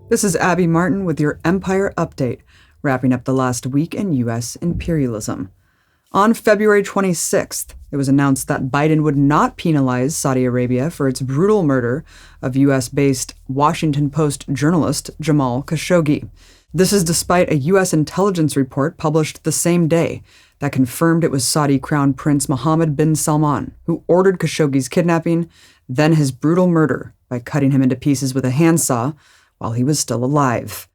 This is Abby Martin with your Empire Update, wrapping up the last week in U.S. imperialism. On February 26th, it was announced that Biden would not penalize Saudi Arabia for its brutal murder of U.S.-based Washington Post journalist Jamal Khashoggi. This is despite a U.S. intelligence report published the same day that confirmed it was Saudi Crown Prince Mohammed bin Salman who ordered Khashoggi's kidnapping, then his brutal murder by cutting him into pieces with a handsaw while he was still alive.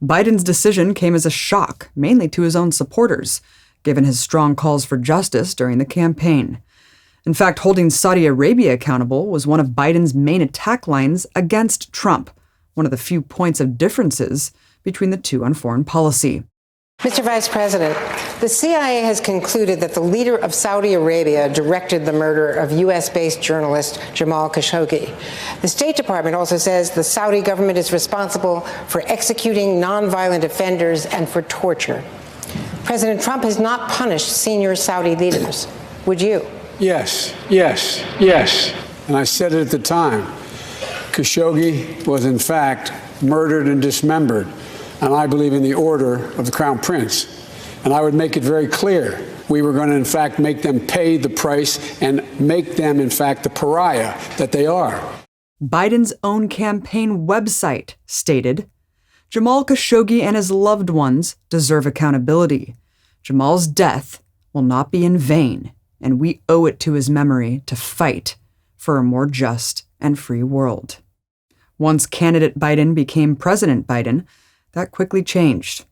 Biden's decision came as a shock, mainly to his own supporters, given his strong calls for justice during the campaign. In fact, holding Saudi Arabia accountable was one of Biden's main attack lines against Trump, one of the few points of differences between the two on foreign policy. Mr. Vice President, the CIA has concluded that the leader of Saudi Arabia directed the murder of U.S.-based journalist Jamal Khashoggi. The State Department also says the Saudi government is responsible for executing nonviolent offenders and for torture. President Trump has not punished senior Saudi leaders. Would you? Yes. And I said it at the time. Khashoggi was, in fact, murdered and dismembered, and I believe in the order of the Crown Prince. And I would make it very clear we were going to, in fact, make them pay the price and make them, in fact, the pariah that they are. Biden's own campaign website stated, Jamal Khashoggi and his loved ones deserve accountability. Jamal's death will not be in vain, and we owe it to his memory to fight for a more just and free world. Once candidate Biden became President Biden, that quickly changed.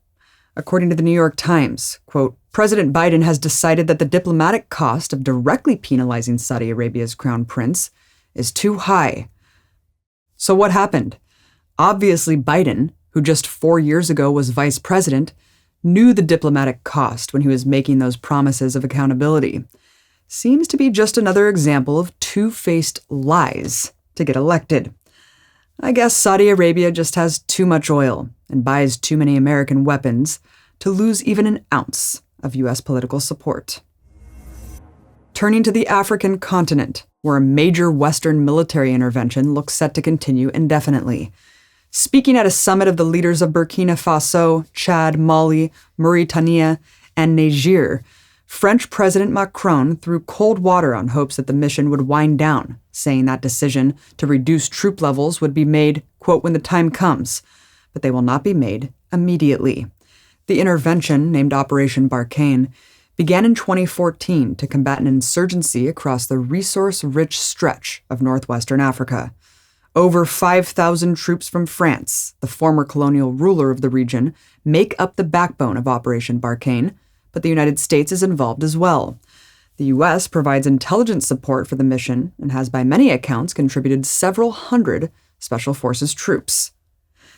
According to the New York Times, quote, President Biden has decided that the diplomatic cost of directly penalizing Saudi Arabia's crown prince is too high. So what happened? Obviously, Biden, who just 4 years ago was vice president, knew the diplomatic cost when he was making those promises of accountability. Seems to be just another example of two-faced lies to get elected. I guess Saudi Arabia just has too much oil and buys too many American weapons to lose even an ounce of U.S. political support. Turning to the African continent, where a major Western military intervention looks set to continue indefinitely. Speaking at a summit of the leaders of Burkina Faso, Chad, Mali, Mauritania, and Niger, French President Macron threw cold water on hopes that the mission would wind down, saying that decision to reduce troop levels would be made, quote, when the time comes, but they will not be made immediately. The intervention, named Operation Barkhane, began in 2014 to combat an insurgency across the resource-rich stretch of northwestern Africa. Over 5,000 troops from France, the former colonial ruler of the region, make up the backbone of Operation Barkhane, but the United States is involved as well. The U.S. provides intelligence support for the mission and has by many accounts contributed several hundred Special Forces troops.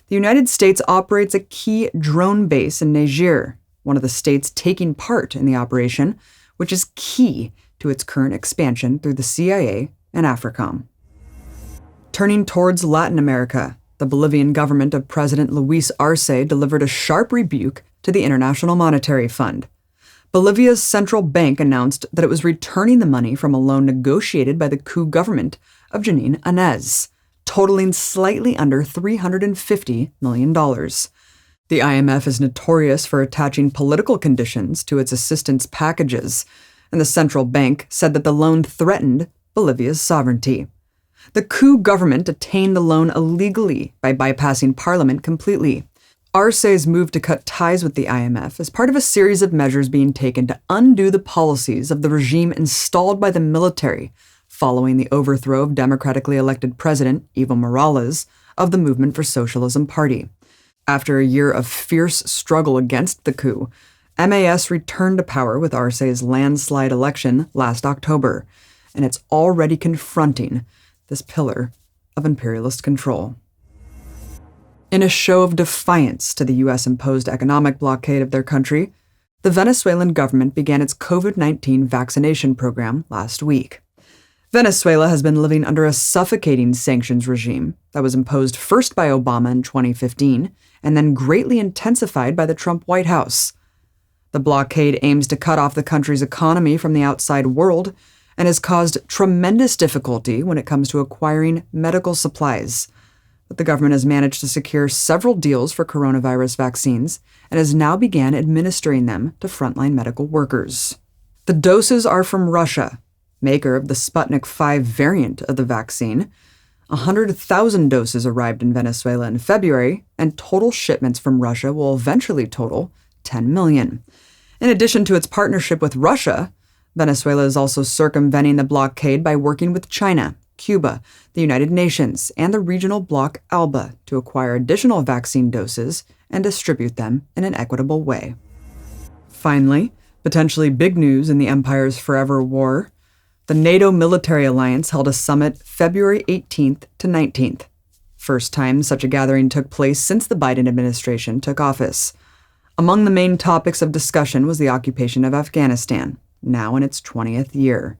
The United States operates a key drone base in Niger, one of the states taking part in the operation, which is key to its current expansion through the CIA and AFRICOM. Turning towards Latin America, the Bolivian government of President Luis Arce delivered a sharp rebuke to the International Monetary Fund. Bolivia's central bank announced that it was returning the money from a loan negotiated by the coup government of Janine Áñez, totaling slightly under $350 million. The IMF is notorious for attaching political conditions to its assistance packages, and the central bank said that the loan threatened Bolivia's sovereignty. The coup government attained the loan illegally by bypassing parliament completely. Arce's move to cut ties with the IMF is part of a series of measures being taken to undo the policies of the regime installed by the military following the overthrow of democratically elected President Evo Morales of the Movement for Socialism Party. After a year of fierce struggle against the coup, MAS returned to power with Arce's landslide election last October, and it's already confronting this pillar of imperialist control. In a show of defiance to the U.S.-imposed economic blockade of their country, the Venezuelan government began its COVID-19 vaccination program last week. Venezuela has been living under a suffocating sanctions regime that was imposed first by Obama in 2015 and then greatly intensified by the Trump White House. The blockade aims to cut off the country's economy from the outside world and has caused tremendous difficulty when it comes to acquiring medical supplies. but the government has managed to secure several deals for coronavirus vaccines and has now began administering them to frontline medical workers. The doses are from Russia, maker of the Sputnik V variant of the vaccine. 100,000 doses arrived in Venezuela in February, and total shipments from Russia will eventually total 10 million. In addition to its partnership with Russia, Venezuela is also circumventing the blockade by working with China, Cuba, the United Nations, and the regional bloc ALBA to acquire additional vaccine doses and distribute them in an equitable way. Finally, potentially big news in the Empire's forever war, the NATO military alliance held a summit February 18th to 19th. First time such a gathering took place since the Biden administration took office. Among the main topics of discussion was the occupation of Afghanistan, now in its 20th year.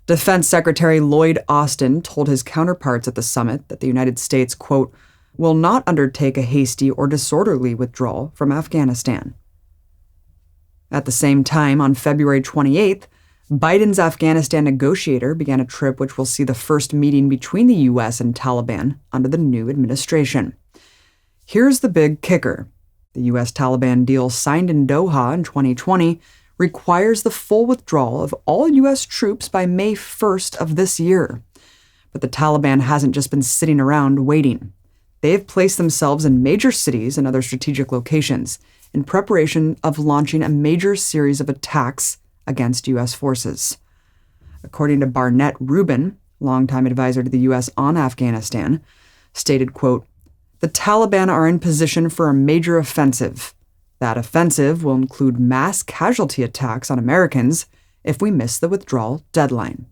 Defense Secretary Lloyd Austin told his counterparts at the summit that the United States, quote, will not undertake a hasty or disorderly withdrawal from Afghanistan. At the same time, on February 28th, Biden's Afghanistan negotiator began a trip which will see the first meeting between the U.S. and Taliban under the new administration. Here's the big kicker. The U.S.-Taliban deal signed in Doha in 2020 requires the full withdrawal of all U.S. troops by May 1st of this year. But the Taliban hasn't just been sitting around waiting. They have placed themselves in major cities and other strategic locations in preparation of launching a major series of attacks against U.S. forces. According to Barnett Rubin, longtime advisor to the U.S. on Afghanistan, stated, quote, the Taliban are in position for a major offensive. That offensive will include mass casualty attacks on Americans if we miss the withdrawal deadline.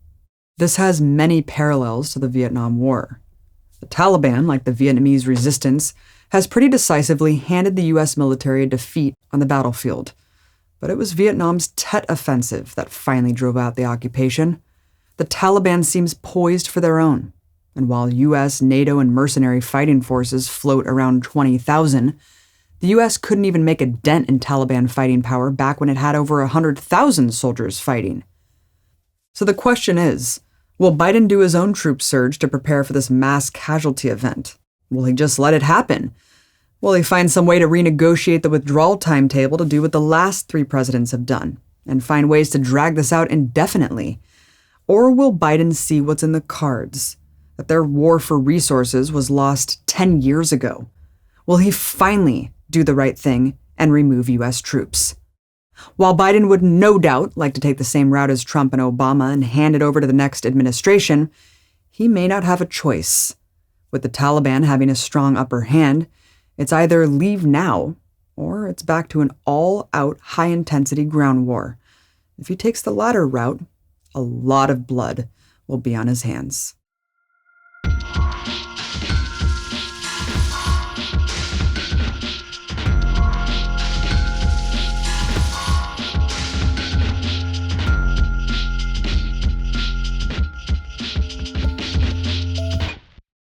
This has many parallels to the Vietnam War. The Taliban, like the Vietnamese resistance, has pretty decisively handed the U.S. military a defeat on the battlefield. But it was Vietnam's Tet Offensive that finally drove out the occupation. The Taliban seems poised for their own, and while U.S., NATO, and mercenary fighting forces float around 20,000, the U.S. couldn't even make a dent in Taliban fighting power back when it had over 100,000 soldiers fighting. So the question is, will Biden do his own troop surge to prepare for this mass casualty event? Will he just let it happen? Will he find some way to renegotiate the withdrawal timetable to do what the last three presidents have done, and find ways to drag this out indefinitely? Or will Biden see what's in the cards, that their war for resources was lost 10 years ago? Will he finally do the right thing and remove U.S. troops? While Biden would no doubt like to take the same route as Trump and Obama and hand it over to the next administration, he may not have a choice. With the Taliban having a strong upper hand, it's either leave now, or it's back to an all-out, high-intensity ground war. If he takes the latter route, a lot of blood will be on his hands.